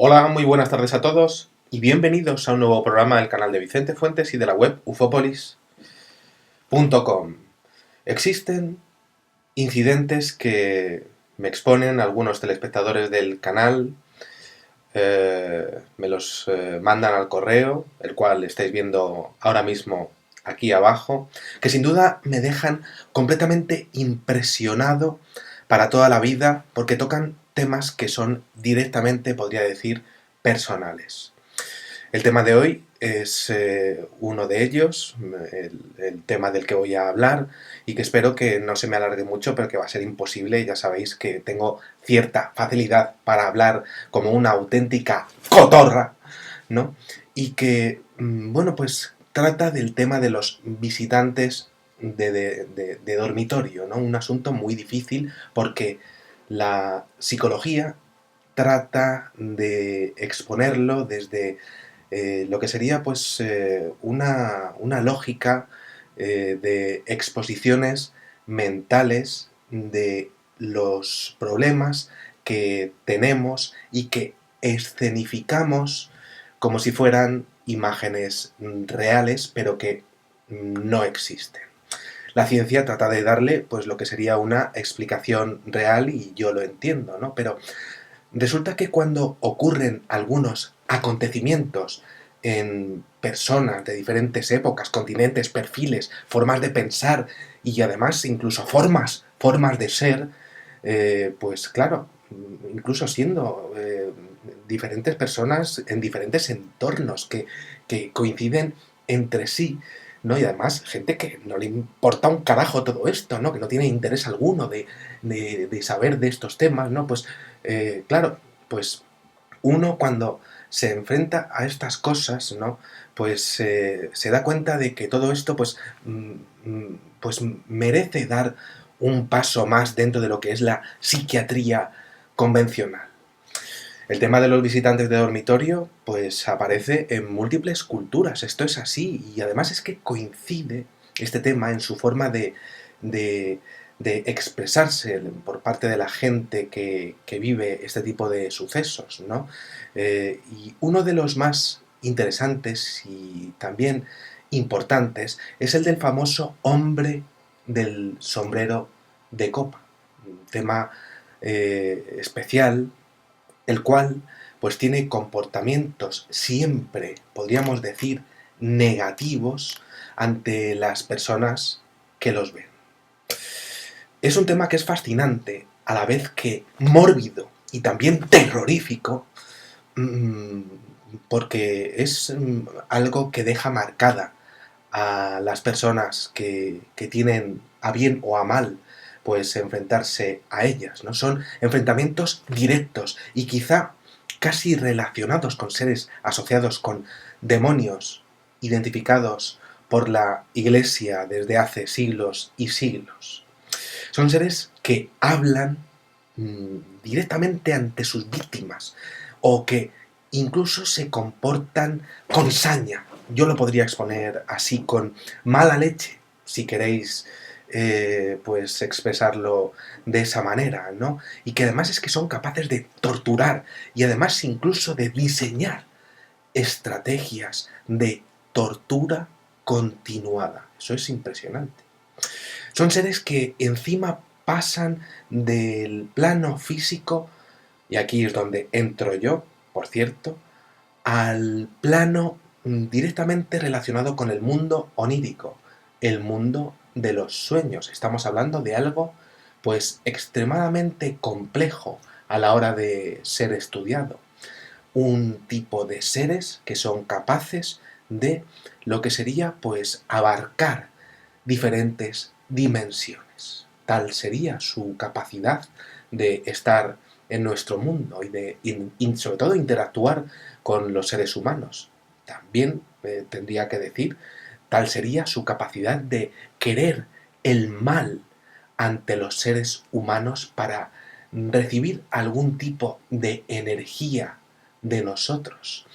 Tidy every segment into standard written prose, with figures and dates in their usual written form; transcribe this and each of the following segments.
Hola, muy buenas tardes a todos y bienvenidos a un nuevo programa del canal de Vicente Fuentes y de la web ufopolis.com. Existen incidentes que me exponen algunos telespectadores del canal, me los mandan al correo, el cual estáis viendo ahora mismo aquí abajo, que sin duda me dejan completamente impresionado para toda la vida porque tocan temas que son directamente, podría decir, personales. El tema de hoy es uno de ellos, el tema del que voy a hablar y que espero que no se me alargue mucho, pero que va a ser imposible. Ya sabéis que tengo cierta facilidad para hablar como una auténtica cotorra, ¿no? Y que, bueno, pues trata del tema de los visitantes de dormitorio, ¿no? Un asunto muy difícil porque la psicología trata de exponerlo desde lo que sería pues una lógica de exposiciones mentales de los problemas que tenemos y que escenificamos como si fueran imágenes reales, pero que no existen. La ciencia trata de darle pues lo que sería una explicación real y yo lo entiendo, ¿no? Pero resulta que cuando ocurren algunos acontecimientos en personas de diferentes épocas, continentes, perfiles, formas de pensar y además incluso formas de ser, pues claro, incluso siendo diferentes personas en diferentes entornos que coinciden entre sí, ¿no? Y además gente que no le importa un carajo todo esto, ¿no? Que no tiene interés alguno de saber de estos temas, ¿no? Pues claro, pues uno cuando se enfrenta a estas cosas, ¿no? Pues se da cuenta de que todo esto, pues, pues merece dar un paso más dentro de lo que es la psiquiatría convencional. El tema de los visitantes de dormitorio, pues aparece en múltiples culturas, esto es así, y además es que coincide este tema en su forma de, de expresarse por parte de la gente que vive este tipo de sucesos, ¿no? Y uno de los más interesantes y también importantes es el del famoso hombre del sombrero de copa, un tema especial, el cual pues tiene comportamientos siempre, podríamos decir, negativos ante las personas que los ven. Es un tema que es fascinante, a la vez que mórbido y también terrorífico, mmm, porque es algo que deja marcada a las personas que tienen a bien o a mal pues enfrentarse a ellas, ¿no? Son enfrentamientos directos y quizá casi relacionados con seres asociados con demonios identificados por la Iglesia desde hace siglos y siglos. Son seres que hablan directamente ante sus víctimas o que incluso se comportan con saña. Yo lo podría exponer así, con mala leche, si queréis pues expresarlo de esa manera, ¿no? Y que además es que son capaces de torturar y además incluso de diseñar estrategias de tortura continuada. Eso es impresionante. Son seres que encima pasan del plano físico, y aquí es donde entro yo, por cierto, al plano directamente relacionado con el mundo onírico, el mundo de los sueños. Estamos hablando de algo pues extremadamente complejo a la hora de ser estudiado. Un tipo de seres que son capaces de lo que sería pues abarcar diferentes dimensiones. Tal sería su capacidad de estar en nuestro mundo y de sobre todo interactuar con los seres humanos. También tendría que decir, tal sería su capacidad de querer el mal ante los seres humanos para recibir algún tipo de energía de nosotros.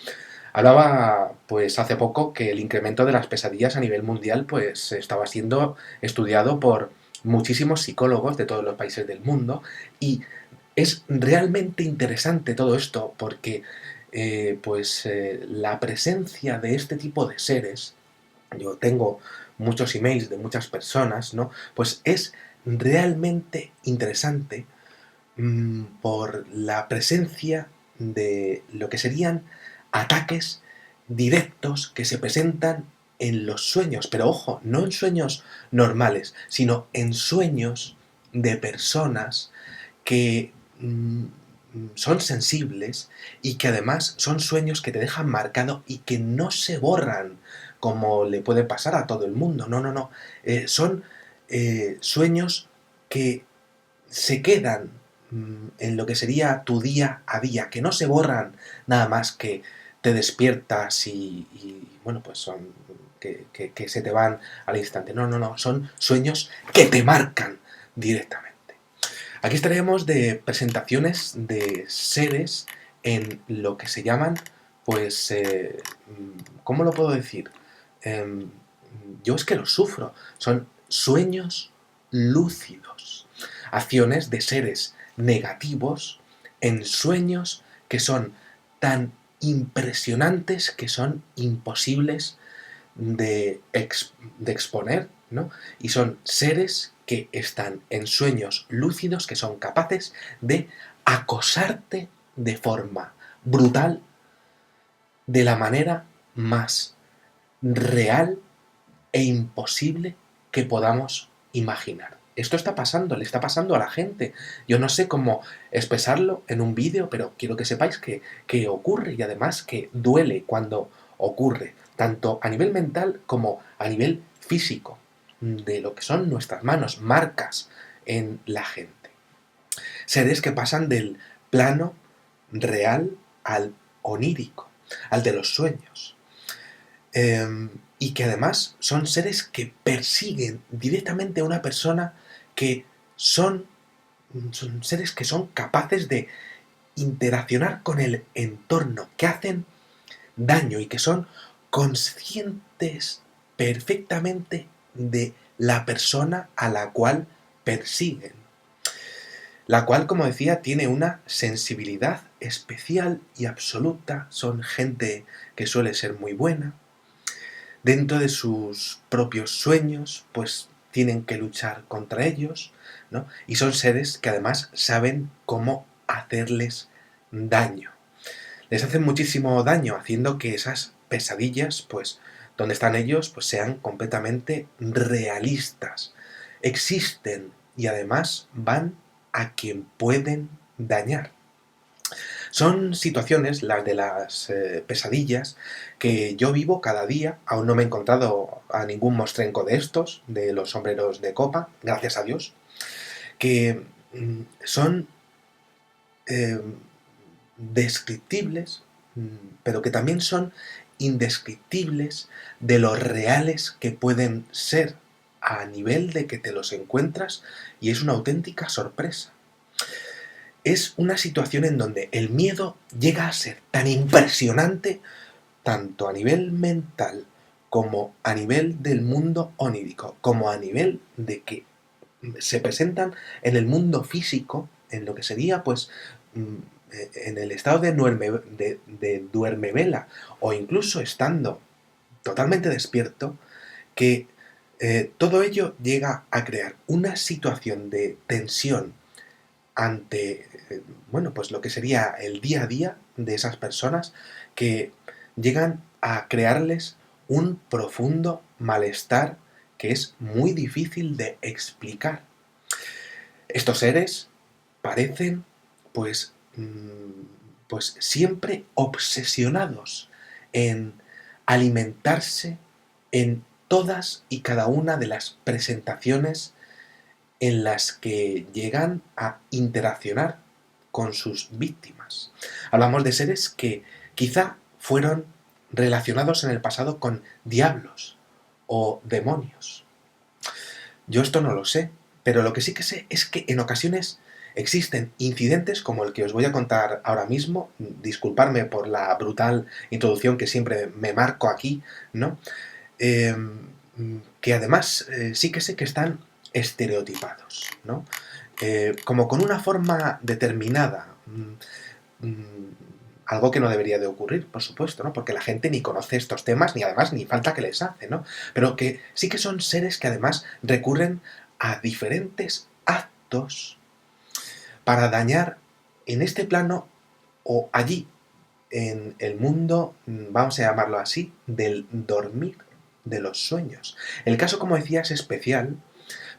Hablaba pues hace poco que el incremento de las pesadillas a nivel mundial pues estaba siendo estudiado por muchísimos psicólogos de todos los países del mundo y Es realmente interesante todo esto porque la presencia de este tipo de seres, yo tengo muchos emails de muchas personas, ¿no? Pues es realmente interesante por la presencia de lo que serían ataques directos que se presentan en los sueños, pero ojo, no en sueños normales, sino en sueños de personas que son sensibles y que además son sueños que te dejan marcado y que no se borran como le puede pasar a todo el mundo. No, no, no. Son sueños que se quedan en lo que sería tu día a día, que no se borran nada más que te despiertas bueno, pues son que se te van al instante. No, no, no, son sueños que te marcan directamente. Aquí estaremos de presentaciones de seres en lo que se llaman, pues, ¿cómo lo puedo decir? Em, yo es que lo sufro. Son sueños lúcidos. Acciones de seres negativos en sueños que son tan impresionantes que son imposibles de exponer, ¿no? Y son seres que están en sueños lúcidos que son capaces de acosarte de forma brutal, de la manera más real e imposible que podamos imaginar. Esto está pasando, le está pasando a la gente. Yo no sé cómo expresarlo en un vídeo, pero quiero que sepáis que ocurre y además que duele cuando ocurre, tanto a nivel mental como a nivel físico, de lo que son nuestras manos, marcas en la gente. Seres que pasan del plano real al onírico, al de los sueños. Y que además son seres que persiguen directamente a una persona, que son seres que son capaces de interaccionar con el entorno, que hacen daño y que son conscientes perfectamente de la persona a la cual persiguen, la cual, como decía, tiene una sensibilidad especial y absoluta. Son gente que suele ser muy buena. Dentro de sus propios sueños, pues tienen que luchar contra ellos, ¿no? Y son seres que además saben cómo hacerles daño. Les hacen muchísimo daño haciendo que esas pesadillas, pues, donde están ellos, pues sean completamente realistas. Existen y además van a quien pueden dañar. Son situaciones, las de las pesadillas, que yo vivo cada día. Aún no me he encontrado a ningún mostrenco de estos, de los sombreros de copa, gracias a Dios, que son eh, descriptibles, pero que también son indescriptibles de lo reales que pueden ser, a nivel de que te los encuentras y es una auténtica sorpresa. Es una situación en donde el miedo llega a ser tan impresionante, tanto a nivel mental como a nivel del mundo onírico, como a nivel de que se presentan en el mundo físico, en lo que sería, pues, en el estado de duermevela, o incluso estando totalmente despierto, que todo ello llega a crear una situación de tensión ante, bueno, pues lo que sería el día a día de esas personas, que llegan a crearles un profundo malestar que es muy difícil de explicar. Estos seres parecen, pues, pues siempre obsesionados en alimentarse en todas y cada una de las presentaciones en las que llegan a interaccionar con sus víctimas. Hablamos de seres que quizá fueron relacionados en el pasado con diablos o demonios. Yo esto no lo sé, pero lo que sí que sé es que en ocasiones existen incidentes como el que os voy a contar ahora mismo. Disculparme por la brutal introducción que siempre me marco aquí, ¿no? Que además sí que sé que están estereotipados, ¿no? como con una forma determinada. Algo que no debería de ocurrir, por supuesto, ¿no? Porque la gente ni conoce estos temas, ni además ni falta que les hace, ¿no? Pero que sí que son seres que además recurren a diferentes actos para dañar en este plano o allí, en el mundo, vamos a llamarlo así, del dormir, de los sueños. El caso, como decía, es especial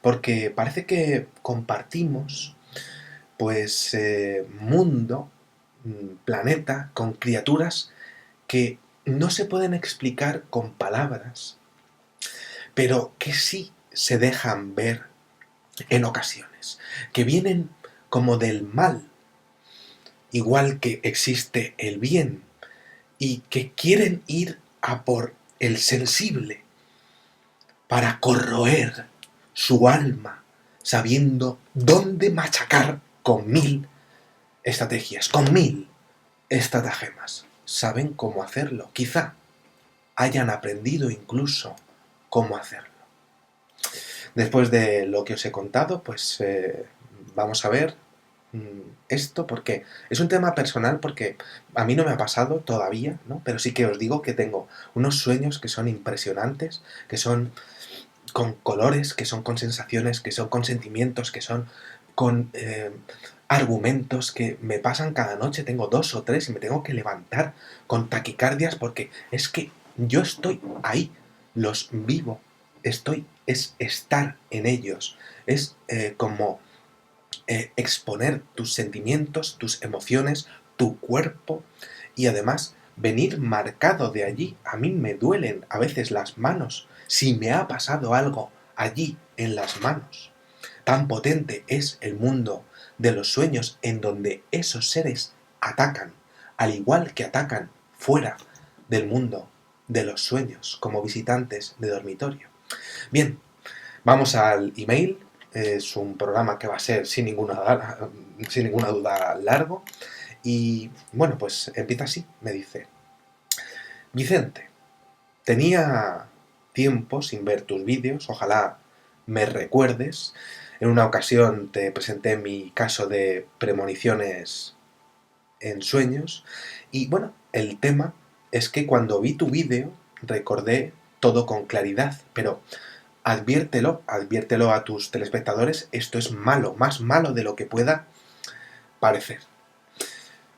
porque parece que compartimos, pues, mundo, planeta, con criaturas que no se pueden explicar con palabras, pero que sí se dejan ver en ocasiones, que vienen como del mal, igual que existe el bien, y que quieren ir a por el sensible para corroer su alma, sabiendo dónde machacar con 1000 estrategias, con 1000 estratagemas. Saben cómo hacerlo, quizá hayan aprendido incluso cómo hacerlo. Después de lo que os he contado, pues vamos a ver esto, porque es un tema personal, porque a mí no me ha pasado todavía, ¿no? Pero sí que os digo que tengo unos sueños que son impresionantes, que son con colores, que son con sensaciones, que son con sentimientos, que son con argumentos que me pasan cada noche. Tengo 2 o 3 y me tengo que levantar con taquicardias porque es que yo estoy ahí, los vivo, es estar en ellos, es como exponer tus sentimientos, tus emociones, tu cuerpo y además venir marcado de allí. A mí me duelen a veces las manos si me ha pasado algo allí en las manos. Tan potente es el mundo de los sueños en donde esos seres atacan, al igual que atacan fuera del mundo de los sueños como visitantes de dormitorio. Bien, vamos al email. Es un programa que va a ser sin ninguna duda largo. Y bueno, pues empieza así, me dice: Vicente, tenía tiempo sin ver tus vídeos, ojalá me recuerdes. En una ocasión te presenté mi caso de premoniciones en sueños. Y bueno, el tema es que cuando vi tu vídeo recordé todo con claridad, pero adviértelo a tus telespectadores, esto es malo, más malo de lo que pueda parecer.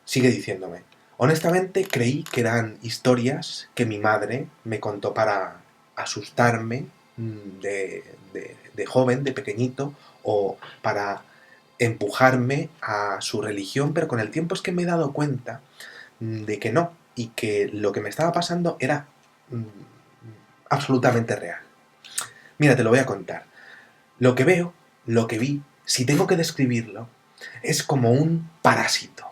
Sigue diciéndome: honestamente creí que eran historias que mi madre me contó para asustarme de joven, de pequeñito, o para empujarme a su religión, pero con el tiempo es que me he dado cuenta de que no, y que lo que me estaba pasando era absolutamente real. Mira, te lo voy a contar. Lo que veo, lo que vi, si tengo que describirlo, es como un parásito.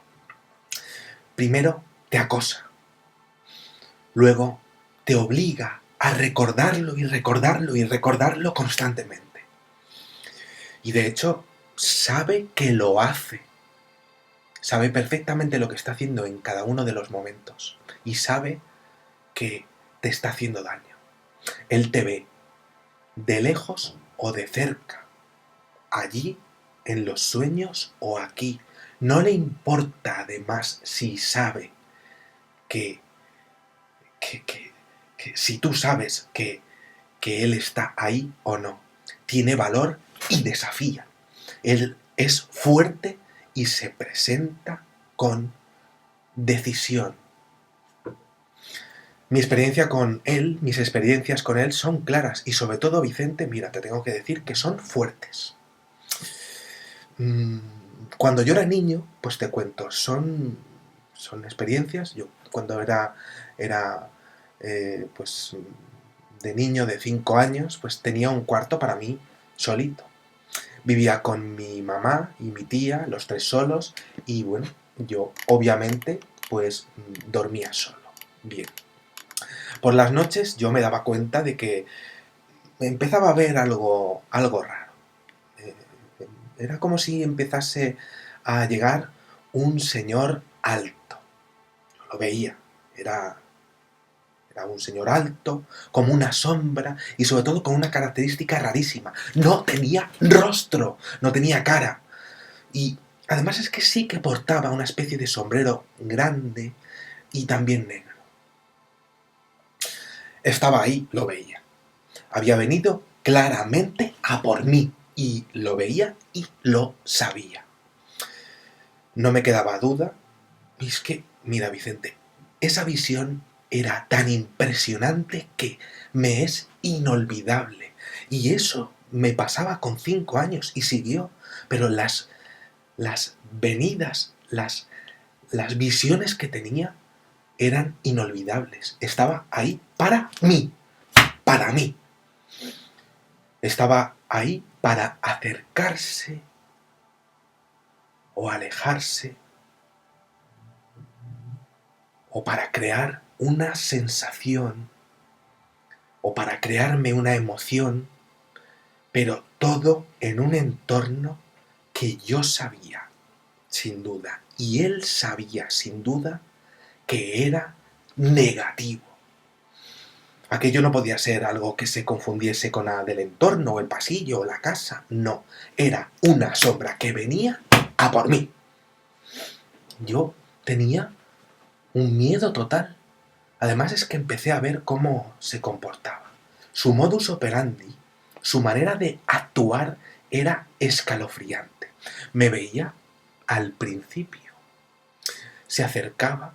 Primero te acosa, luego te obliga a recordarlo y recordarlo y recordarlo constantemente. Y de hecho, sabe que lo hace. Sabe perfectamente lo que está haciendo en cada uno de los momentos. Y sabe que te está haciendo daño. Él te ve de lejos o de cerca, allí, en los sueños o aquí. No le importa además si sabe que si tú sabes que él está ahí o no. Tiene valor y desafía. Él es fuerte y se presenta con decisión. Mi experiencia con él, mis experiencias con él son claras y sobre todo, Vicente, mira, te tengo que decir que son fuertes. Cuando yo era niño, pues te cuento, son experiencias. Yo cuando era pues de niño de 5 años, pues tenía un cuarto para mí solito. Vivía con mi mamá y mi tía, los 3 solos, y bueno, yo obviamente pues dormía solo. Bien. Por las noches yo me daba cuenta de que empezaba a ver algo raro. Eh, Era como si empezase a llegar un señor alto. Yo lo veía, era un señor alto, como una sombra y sobre todo con una característica rarísima. No tenía rostro, no tenía cara. Y además es que sí que portaba una especie de sombrero grande y también negro. Estaba ahí, lo veía. Había venido claramente a por mí y lo veía y lo sabía. No me quedaba duda. Y es que, mira, Vicente, esa visión era tan impresionante que me es inolvidable. Y eso me pasaba con 5 años y siguió. Pero las venidas, las visiones que tenía eran inolvidables. Estaba ahí para mí, para mí. Estaba ahí para acercarse o alejarse o para crear una sensación o para crearme una emoción, pero todo en un entorno que yo sabía, sin duda, y él sabía, sin duda, que era negativo. Aquello no podía ser algo que se confundiese con la del entorno, o el pasillo, o la casa. No, era una sombra que venía a por mí. Yo tenía un miedo total. Además es que empecé a ver cómo se comportaba. Su modus operandi, su manera de actuar era escalofriante. Me veía al principio. Se acercaba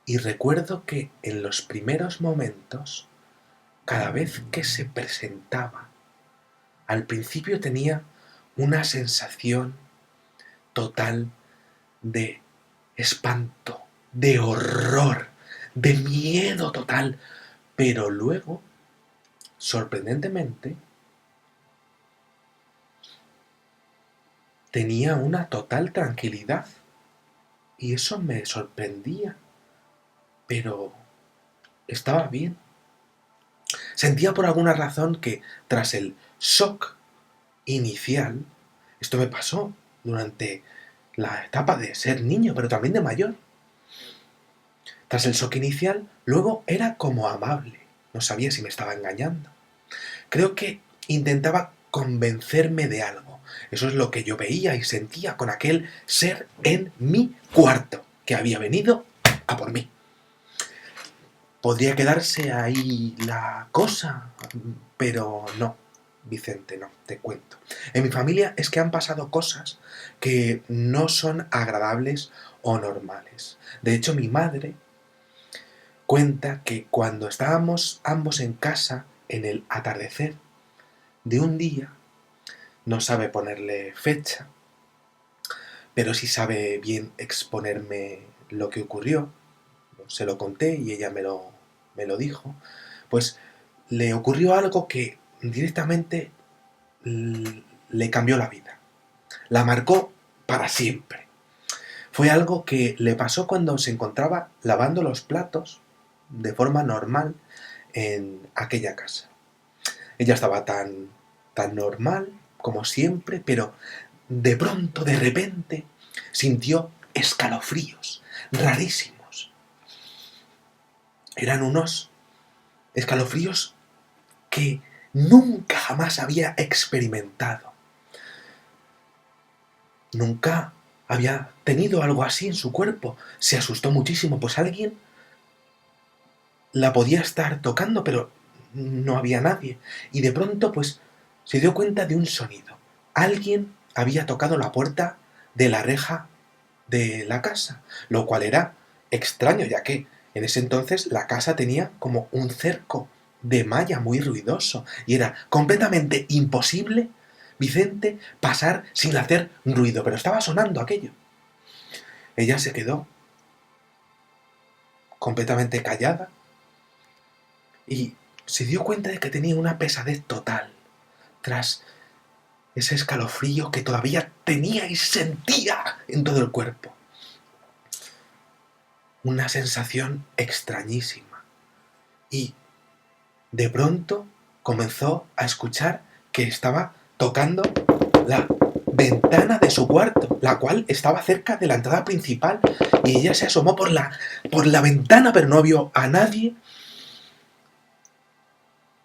y recuerdo que en los primeros momentos, cada vez que se presentaba, al principio tenía una sensación total de espanto, de horror, de miedo total, pero luego, sorprendentemente, tenía una total tranquilidad y eso me sorprendía, pero estaba bien. Sentía por alguna razón que tras el shock inicial, esto me pasó durante la etapa de ser niño, pero también de mayor. Tras el shock inicial, luego era como amable. No sabía si me estaba engañando. Creo que intentaba convencerme de algo. Eso es lo que yo veía y sentía con aquel ser en mi cuarto, que había venido a por mí. Podría quedarse ahí la cosa, pero no, Vicente, no, te cuento. En mi familia es que han pasado cosas que no son agradables o normales. De hecho, mi madre cuenta que cuando estábamos ambos en casa, en el atardecer de un día, no sabe ponerle fecha, pero sí sabe bien exponerme lo que ocurrió. Se lo conté y ella me lo dijo. Pues le ocurrió algo que directamente le cambió la vida. La marcó para siempre. Fue algo que le pasó cuando se encontraba lavando los platos de forma normal en aquella casa. Ella estaba tan normal como siempre, pero de pronto, de repente, sintió escalofríos rarísimos. Eran unos escalofríos que nunca jamás había experimentado. Nunca había tenido algo así en su cuerpo. Se asustó muchísimo, pues alguien la podía estar tocando, pero no había nadie. Y de pronto, pues, se dio cuenta de un sonido. Alguien había tocado la puerta de la reja de la casa, lo cual era extraño, ya que en ese entonces la casa tenía como un cerco de malla muy ruidoso y era completamente imposible, Vicente, pasar sin hacer ruido, pero estaba sonando aquello. Ella se quedó completamente callada y se dio cuenta de que tenía una pesadez total tras ese escalofrío que todavía tenía y sentía en todo el cuerpo. Una sensación extrañísima. Y de pronto comenzó a escuchar que estaba tocando la ventana de su cuarto, la cual estaba cerca de la entrada principal, y ella se asomó por la ventana, pero no vio a nadie.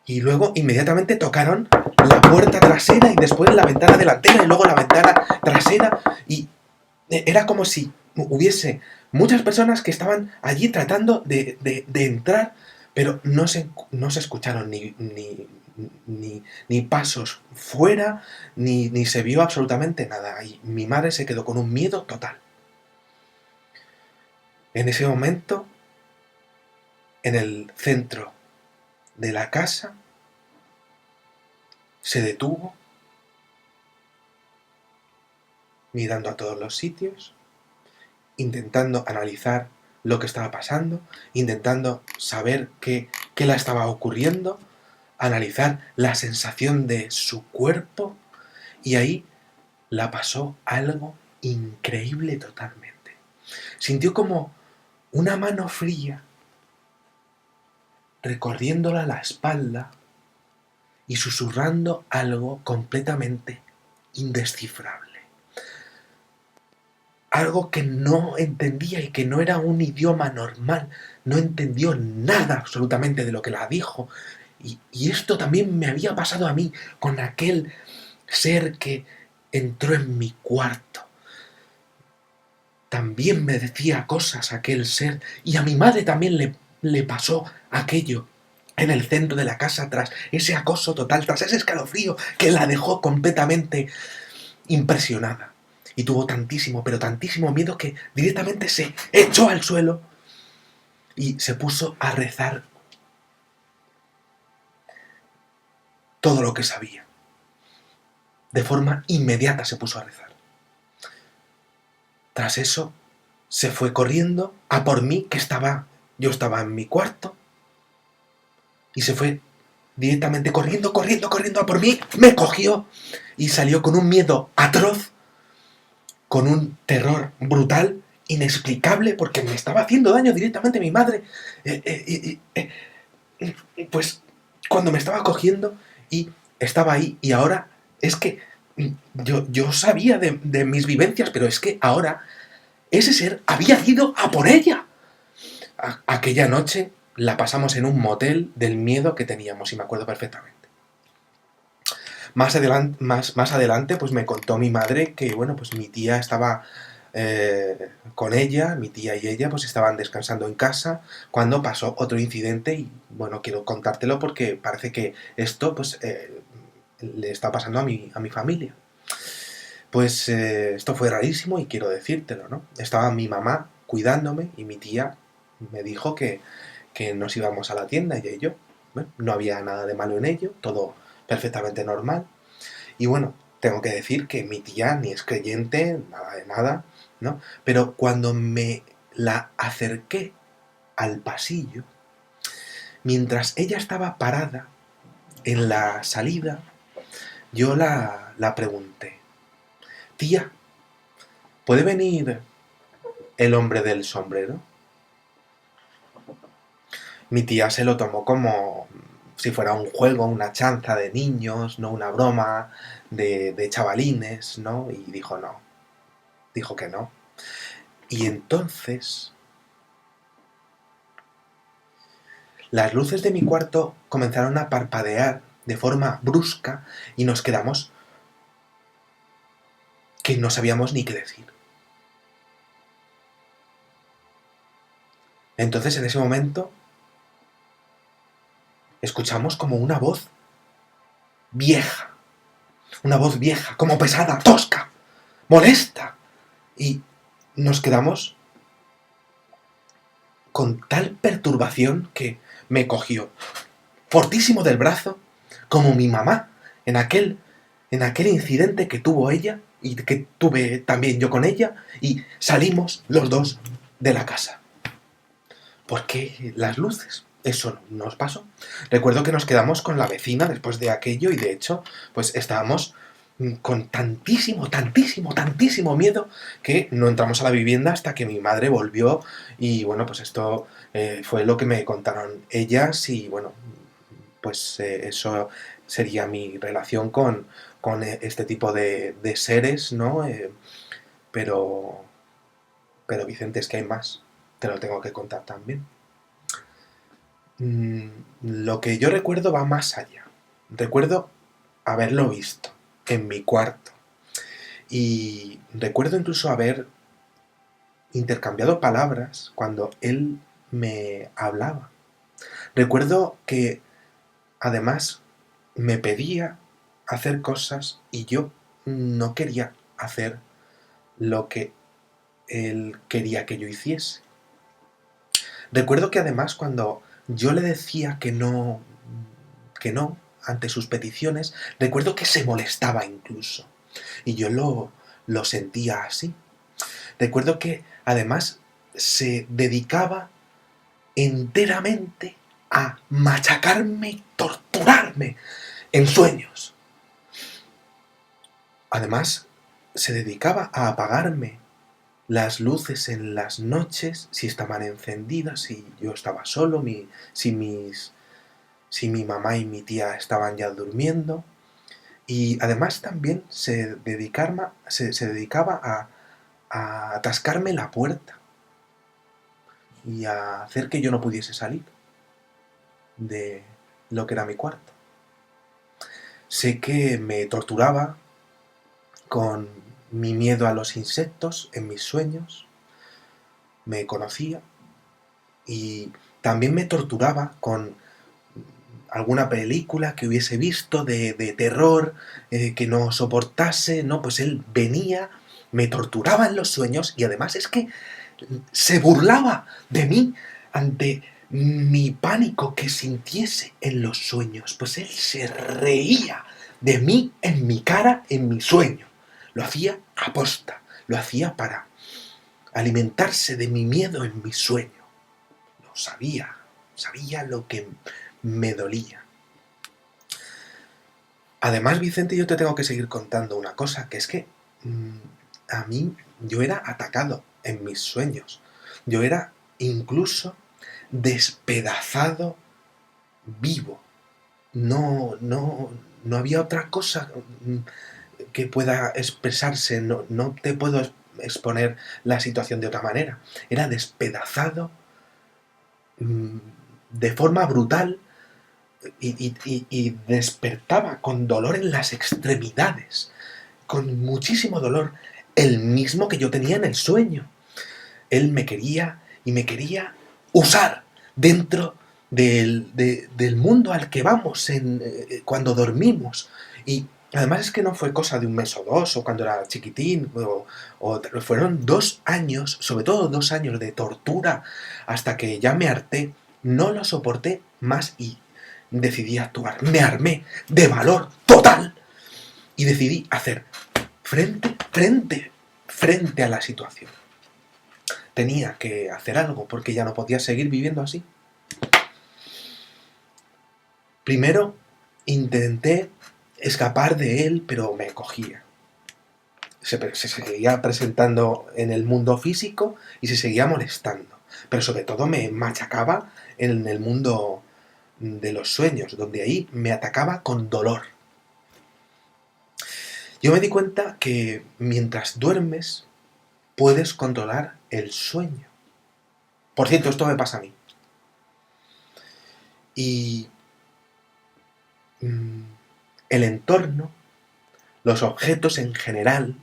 Y luego inmediatamente tocaron la puerta trasera y después la ventana delantera y luego la ventana trasera y era como si hubiese muchas personas que estaban allí tratando de entrar, pero no se escucharon ni pasos fuera, ni se vio absolutamente nada. Y mi madre se quedó con un miedo total. En ese momento, en el centro de la casa, se detuvo, mirando a todos los sitios, intentando analizar lo que estaba pasando, intentando saber qué le estaba ocurriendo, analizar la sensación de su cuerpo, y ahí la pasó algo increíble totalmente. Sintió como una mano fría recorriéndola la espalda y susurrando algo completamente indescifrable. Algo que no entendía y que no era un idioma normal. No entendió nada absolutamente de lo que la dijo. Y esto también me había pasado a mí con aquel ser que entró en mi cuarto. También me decía cosas aquel ser. Y a mi madre también le pasó aquello en el centro de la casa, tras ese acoso total, tras ese escalofrío que la dejó completamente impresionada. Y tuvo tantísimo, pero tantísimo miedo que directamente se echó al suelo y se puso a rezar todo lo que sabía. De forma inmediata se puso a rezar. Tras eso, se fue corriendo a por mí, yo estaba en mi cuarto, y se fue directamente corriendo a por mí, me cogió y salió con un miedo atroz, con un terror brutal, inexplicable, porque me estaba haciendo daño directamente mi madre. Pues cuando me estaba cogiendo y estaba ahí, y ahora es que yo sabía de mis vivencias, pero es que ahora ese ser había ido a por ella. Aquella noche la pasamos en un motel del miedo que teníamos, y me acuerdo perfectamente. Más adelante, pues me contó mi madre que, bueno, pues mi tía estaba con ella, mi tía y ella, pues estaban descansando en casa cuando pasó otro incidente, y, bueno, quiero contártelo porque parece que esto, pues, le está pasando a mi familia. Pues esto fue rarísimo y quiero decírtelo, ¿no? Estaba mi mamá cuidándome y mi tía me dijo que nos íbamos a la tienda, ella y yo. Bueno, no había nada de malo en ello, todo perfectamente normal. Y bueno, tengo que decir que mi tía ni es creyente, nada de nada, ¿no? Pero cuando me la acerqué al pasillo, mientras ella estaba parada en la salida, yo la pregunté: tía, ¿puede venir el hombre del sombrero? Mi tía se lo tomó como si fuera un juego, una chanza de niños, no una broma de chavalines, ¿no? Y dijo no, dijo que no. Y entonces las luces de mi cuarto comenzaron a parpadear de forma brusca y nos quedamos que no sabíamos ni qué decir. Entonces en ese momento escuchamos como una voz vieja, como pesada, tosca, molesta. Y nos quedamos con tal perturbación que me cogió fortísimo del brazo, como mi mamá en aquel incidente que tuvo ella y que tuve también yo con ella, y salimos los dos de la casa. ¿Por qué las luces? Eso nos pasó. Recuerdo que nos quedamos con la vecina después de aquello, y de hecho, pues estábamos con tantísimo miedo que no entramos a la vivienda hasta que mi madre volvió. Y bueno, pues esto fue lo que me contaron ellas, y bueno, pues eso sería mi relación con este tipo de seres, ¿no? Pero, pero Vicente, es que hay más, te lo tengo que contar también. Lo que yo recuerdo va más allá. Recuerdo haberlo visto en mi cuarto. Y recuerdo incluso haber intercambiado palabras cuando él me hablaba. Recuerdo que además me pedía hacer cosas y yo no quería hacer lo que él quería que yo hiciese. Recuerdo que además cuando yo le decía que no, ante sus peticiones, recuerdo que se molestaba incluso. Y yo lo sentía así. Recuerdo que además se dedicaba enteramente a machacarme y torturarme en sueños. Además, se dedicaba a apagarme las luces en las noches si estaban encendidas, si yo estaba solo, si mi mamá y mi tía estaban ya durmiendo. Y además también se dedicaba a atascarme la puerta y a hacer que yo no pudiese salir de lo que era mi cuarto. Sé que me torturaba con mi miedo a los insectos en mis sueños, me conocía y también me torturaba con alguna película que hubiese visto de terror, que no soportase, ¿no? Pues él venía, me torturaba en los sueños y además es que se burlaba de mí ante mi pánico que sintiese en los sueños. Pues él se reía de mí en mi cara, en mi sueño. Lo hacía aposta, lo hacía para alimentarse de mi miedo en mi sueño. Lo sabía, sabía lo que me dolía. Además, Vicente, yo te tengo que seguir contando una cosa, que es que a mí yo era atacado en mis sueños. Yo era incluso despedazado vivo. No había otra cosa que pueda expresarse. No te puedo exponer la situación de otra manera. Era despedazado de forma brutal y despertaba con dolor en las extremidades, con muchísimo dolor, el mismo que yo tenía en el sueño. Él me quería y me quería usar dentro del mundo al que vamos cuando dormimos. Y además es que no fue cosa de un mes o dos, o cuando era chiquitín, fueron 2 años, sobre todo 2 años de tortura, hasta que ya me harté, no lo soporté más y decidí actuar. Me armé de valor total y decidí hacer frente a la situación. Tenía que hacer algo porque ya no podía seguir viviendo así. Primero intenté escapar de él, pero me cogía. Se seguía presentando en el mundo físico y se seguía molestando. Pero sobre todo me machacaba en el mundo de los sueños, donde ahí me atacaba con dolor. Yo me di cuenta que mientras duermes puedes controlar el sueño. Por cierto, esto me pasa a mí. Y el entorno, los objetos en general,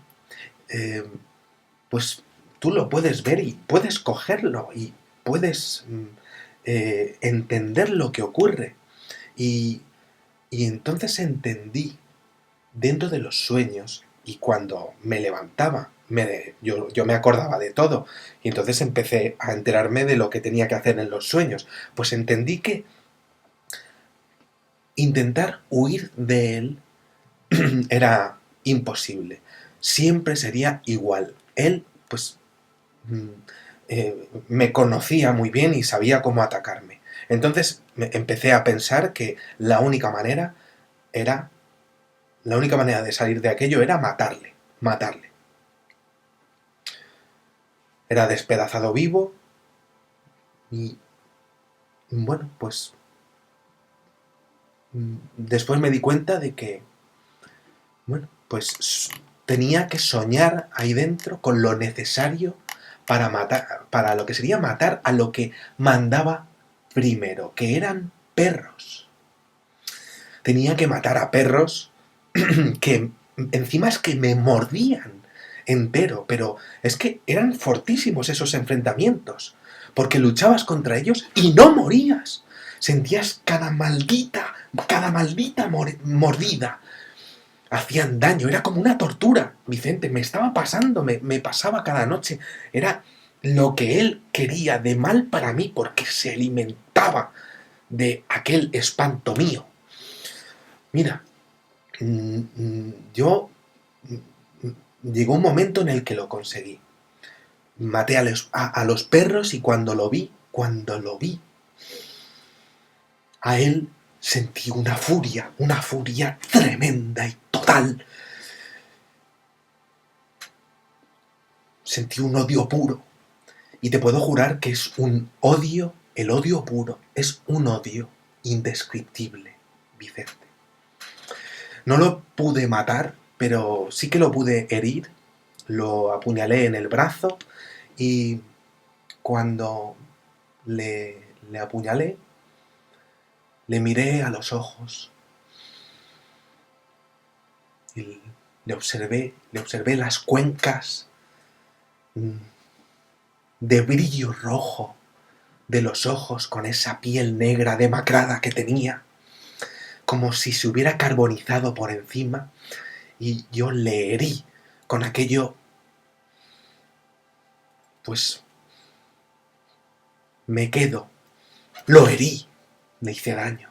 pues tú lo puedes ver y puedes cogerlo y puedes entender lo que ocurre. Y entonces entendí dentro de los sueños y cuando me levantaba, yo me acordaba de todo y entonces empecé a enterarme de lo que tenía que hacer en los sueños. Pues entendí que intentar huir de él era imposible. Siempre sería igual. Él, pues, me conocía muy bien y sabía cómo atacarme. Entonces empecé a pensar que la única manera de salir de aquello era matarle. Era despedazado vivo y, bueno, pues después me di cuenta de que, bueno, pues tenía que soñar ahí dentro con lo necesario para matar, para lo que sería matar a lo que mandaba primero, que eran perros. Tenía que matar a perros que encima es que me mordían entero, pero es que eran fortísimos esos enfrentamientos, porque luchabas contra ellos y no morías. Sentías cada maldita mordida. Hacían daño, era como una tortura, Vicente, me estaba pasando, me pasaba cada noche. Era lo que él quería de mal para mí, porque se alimentaba de aquel espanto mío. Mira, yo llegó un momento en el que lo conseguí. Maté a los perros y cuando lo vi, a él sentí una furia tremenda y total. Sentí un odio puro. Y te puedo jurar que es un odio, el odio puro, es un odio indescriptible, Vicente. No lo pude matar, pero sí que lo pude herir. Lo apuñalé en el brazo y cuando le apuñalé, le miré a los ojos y le observé las cuencas de brillo rojo de los ojos con esa piel negra demacrada que tenía, como si se hubiera carbonizado por encima, y yo le herí con aquello, pues me quedo, lo herí, le hice daño.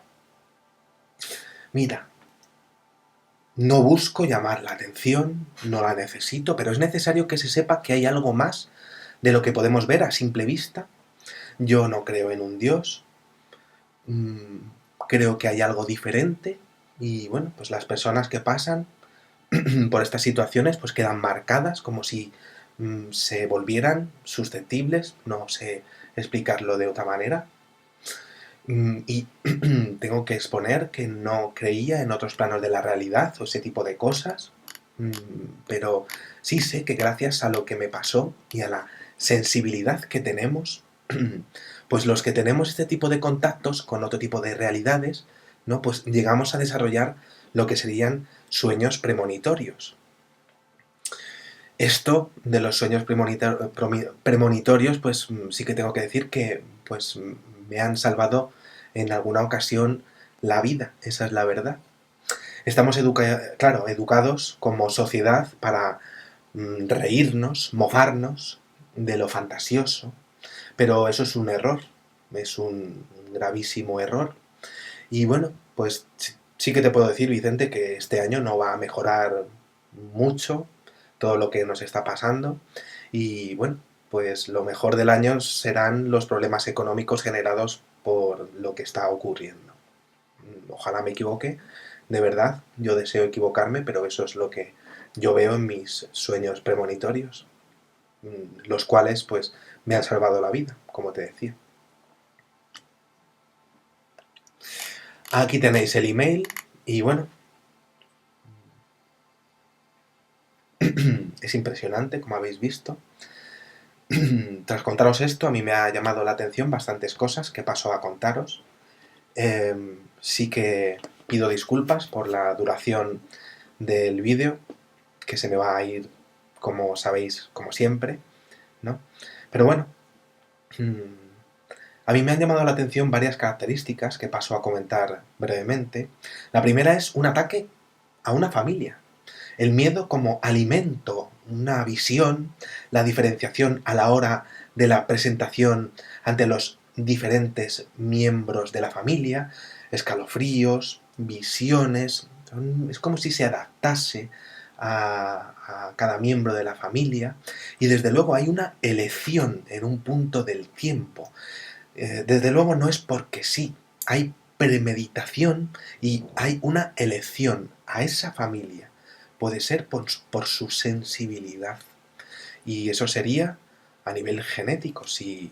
Mira, no busco llamar la atención, no la necesito, pero es necesario que se sepa que hay algo más de lo que podemos ver a simple vista. Yo no creo en un Dios, creo que hay algo diferente y bueno, pues las personas que pasan por estas situaciones pues quedan marcadas como si se volvieran susceptibles, no sé explicarlo de otra manera. Y tengo que exponer que no creía en otros planos de la realidad o ese tipo de cosas, pero sí sé que gracias a lo que me pasó y a la sensibilidad que tenemos, pues los que tenemos este tipo de contactos con otro tipo de realidades, ¿no? Pues llegamos a desarrollar lo que serían sueños premonitorios. Esto de los sueños premonitorios, pues sí que tengo que decir que pues me han salvado en alguna ocasión la vida, esa es la verdad. Estamos educados como sociedad para reírnos, mofarnos de lo fantasioso, pero eso es un error, es un gravísimo error. Y bueno, pues sí que te puedo decir, Vicente, que este año no va a mejorar mucho todo lo que nos está pasando. Y bueno, pues lo mejor del año serán los problemas económicos generados por lo que está ocurriendo. Ojalá me equivoque, de verdad, yo deseo equivocarme, pero eso es lo que yo veo en mis sueños premonitorios, los cuales pues me han salvado la vida, como te decía. Aquí tenéis el email y bueno, es impresionante, como habéis visto. Tras contaros esto, a mí me ha llamado la atención bastantes cosas que paso a contaros. Sí que pido disculpas por la duración del vídeo, que se me va a ir, como sabéis, como siempre, ¿no? Pero bueno, a mí me han llamado la atención varias características que paso a comentar brevemente. La primera es un ataque a una familia. El miedo como alimento, una visión, la diferenciación a la hora de la presentación ante los diferentes miembros de la familia, escalofríos, visiones, es como si se adaptase a cada miembro de la familia y desde luego hay una elección en un punto del tiempo. Desde luego no es porque sí, hay premeditación y hay una elección a esa familia. Puede ser por su sensibilidad. Y eso sería a nivel genético, si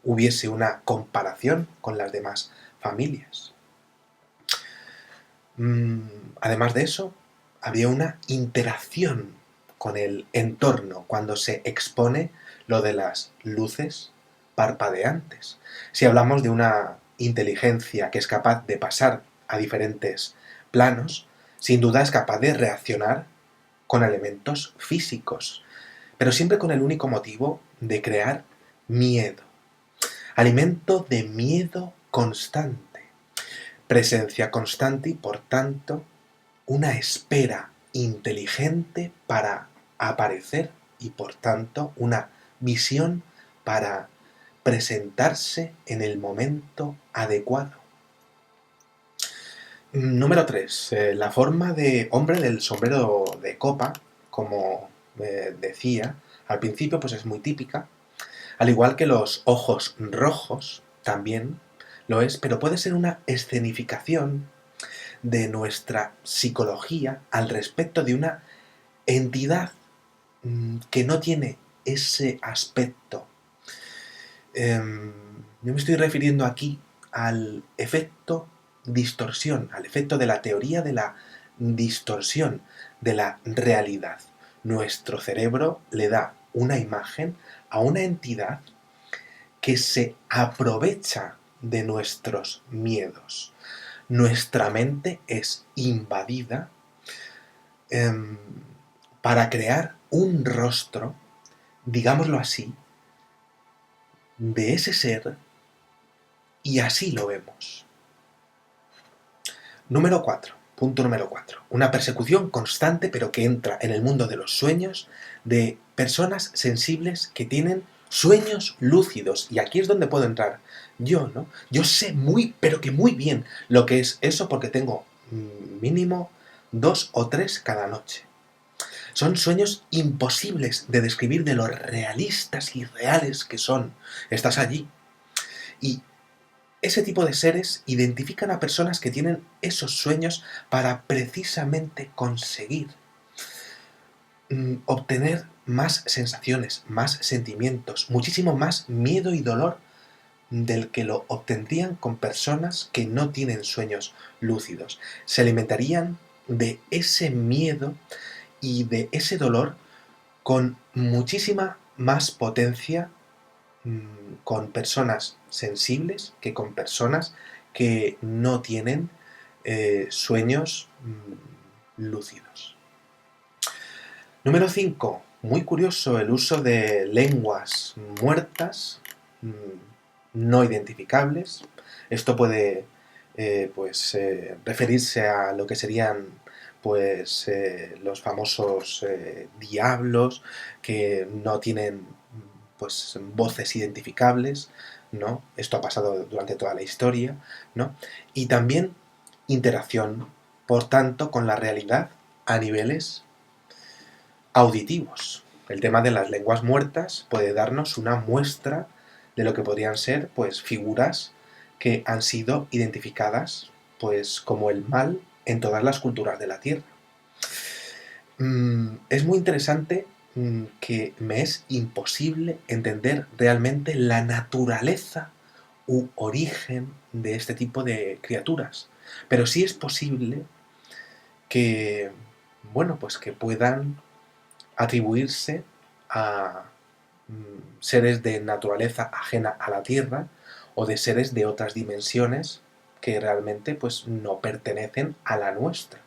hubiese una comparación con las demás familias. Además de eso, había una interacción con el entorno cuando se expone lo de las luces parpadeantes. Si hablamos de una inteligencia que es capaz de pasar a diferentes planos, Sin duda es capaz de reaccionar con elementos físicos, pero siempre con el único motivo de crear miedo. Alimento de miedo constante, presencia constante y por tanto una espera inteligente para aparecer y por tanto una visión para presentarse en el momento adecuado. Número 3. La forma de hombre del sombrero de copa, como decía, al principio pues es muy típica, al igual que los ojos rojos también lo es, pero puede ser una escenificación de nuestra psicología al respecto de una entidad que no tiene ese aspecto. Yo me estoy refiriendo aquí al efecto distorsión, al efecto de la teoría de la distorsión de la realidad. Nuestro cerebro le da una imagen a una entidad que se aprovecha de nuestros miedos. Nuestra mente es invadida para crear un rostro, digámoslo así, de ese ser y así lo vemos. Número 4. Punto número 4. Una persecución constante pero que entra en el mundo de los sueños de personas sensibles que tienen sueños lúcidos. Y aquí es donde puedo entrar yo, ¿no? Yo sé muy, pero que muy bien lo que es eso porque tengo mínimo 2 o 3 cada noche. Son sueños imposibles de describir de lo realistas y reales que son. Estás allí y ese tipo de seres identifican a personas que tienen esos sueños para precisamente conseguir obtener más sensaciones, más sentimientos, muchísimo más miedo y dolor del que lo obtendrían con personas que no tienen sueños lúcidos. Se alimentarían de ese miedo y de ese dolor con muchísima más potencia con personas sensibles que con personas que no tienen sueños lúcidos. Número 5. Muy curioso el uso de lenguas muertas, no identificables. Esto puede referirse a lo que serían los famosos diablos que no tienen voces identificables, ¿no? Esto ha pasado durante toda la historia, ¿no? Y también interacción, por tanto, con la realidad a niveles auditivos. El tema de las lenguas muertas puede darnos una muestra de lo que podrían ser figuras que han sido identificadas como el mal en todas las culturas de la Tierra. Es muy interesante que me es imposible entender realmente la naturaleza u origen de este tipo de criaturas. Pero sí es posible que, que puedan atribuirse a seres de naturaleza ajena a la Tierra o de seres de otras dimensiones que realmente no pertenecen a la nuestra.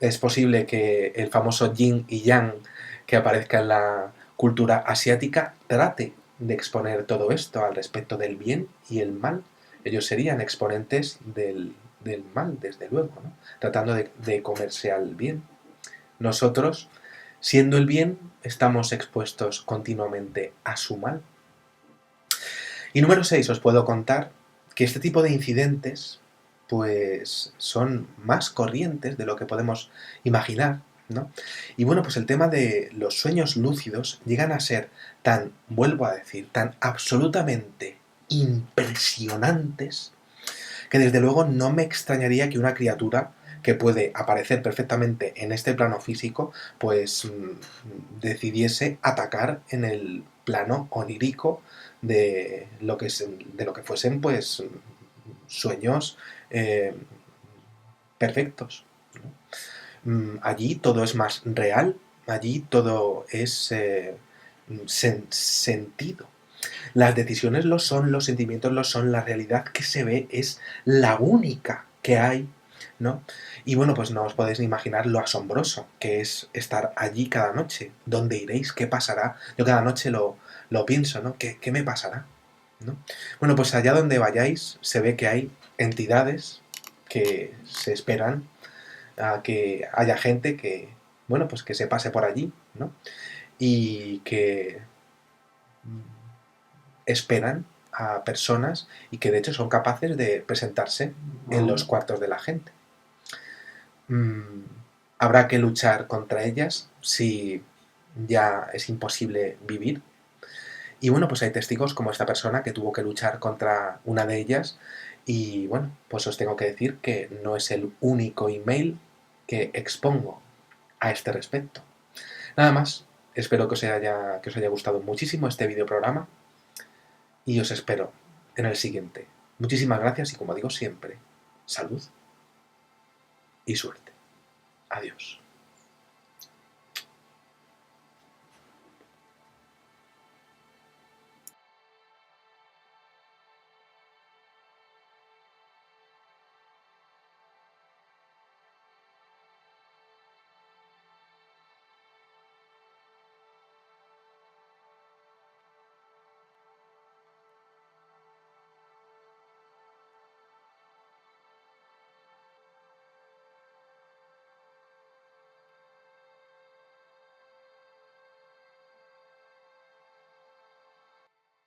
Es posible que el famoso yin y yang que aparezca en la cultura asiática trate de exponer todo esto al respecto del bien y el mal. Ellos serían exponentes del mal, desde luego, ¿no? Tratando de comerse al bien. Nosotros, siendo el bien, estamos expuestos continuamente a su mal. Y número 6, os puedo contar que este tipo de incidentes son más corrientes de lo que podemos imaginar, ¿no? Y el tema de los sueños lúcidos llegan a ser vuelvo a decir, tan absolutamente impresionantes que desde luego no me extrañaría que una criatura que puede aparecer perfectamente en este plano físico, decidiese atacar en el plano onírico de lo que fuesen sueños perfectos, ¿no? Allí todo es más real, allí todo es sentido. Las decisiones lo son, los sentimientos lo son, la realidad que se ve es la única que hay, ¿no? Y bueno, pues no os podéis ni imaginar lo asombroso que es estar allí cada noche. ¿Dónde iréis? ¿Qué pasará? Yo cada noche lo pienso, ¿no? ¿Qué me pasará? ¿No? Bueno, pues allá donde vayáis se ve que hay entidades que se esperan a que haya gente que, bueno, pues que se pase por allí, ¿no? Y que esperan a personas y que de hecho son capaces de presentarse en los cuartos de la gente. Habrá que luchar contra ellas si ya es imposible vivir. Y bueno, pues hay testigos como esta persona que tuvo que luchar contra una de ellas y bueno, pues os tengo que decir que no es el único email que expongo a este respecto. Nada más, espero que os haya gustado muchísimo este videoprograma y os espero en el siguiente. Muchísimas gracias y como digo siempre, salud y suerte. Adiós.